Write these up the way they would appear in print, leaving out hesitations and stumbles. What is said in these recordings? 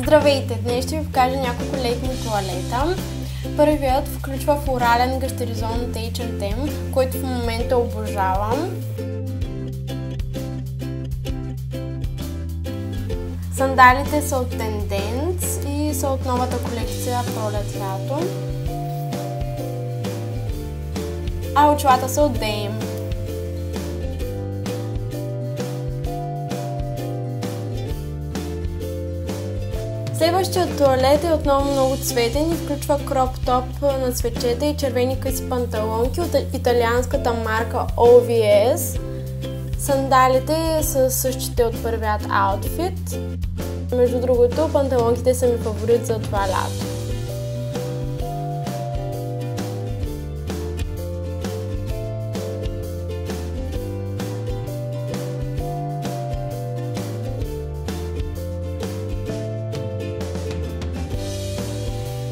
Здравейте! Днес ще ви покажа няколко летни тоалета. Първият включва флорален гащеризон от H&M, който в момента обожавам. Сандалите са от Tendance и са от новата колекция Пролет-лято. А очилата са от Dame. Следващият тоалет е отново много цветен и включва кроп топ на цветчета и червени къси панталонки от италианската марка OVS. Сандалите са същите от първият аутфит. Между другото, панталонките са ми фаворит за това лято.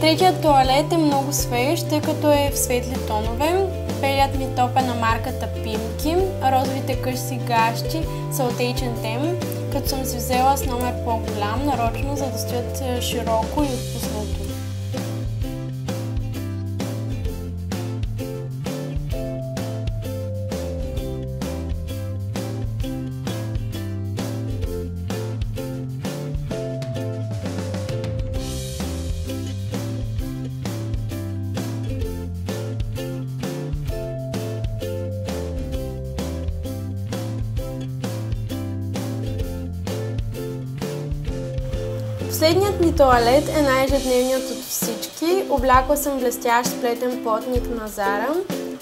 Третият тоалет е много свеж, тъй като е в светли тонове. Белият ми топ е на марката Pimki, розовите къси гащи са от H&M, като съм си взела с номер по-голям, нарочно, за да стоят широко и отпуснато. Последният ми тоалет е най-ежедневният от всички. Облякла съм блестящ сплетен потник на Zara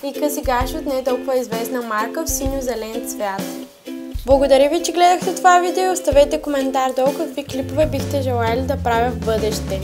и къси гащи от не толкова известна марка в синьо-зелен цвят. Благодаря ви, че гледахте това видео. Оставете коментар долу какви клипове бихте желали да правя в бъдеще.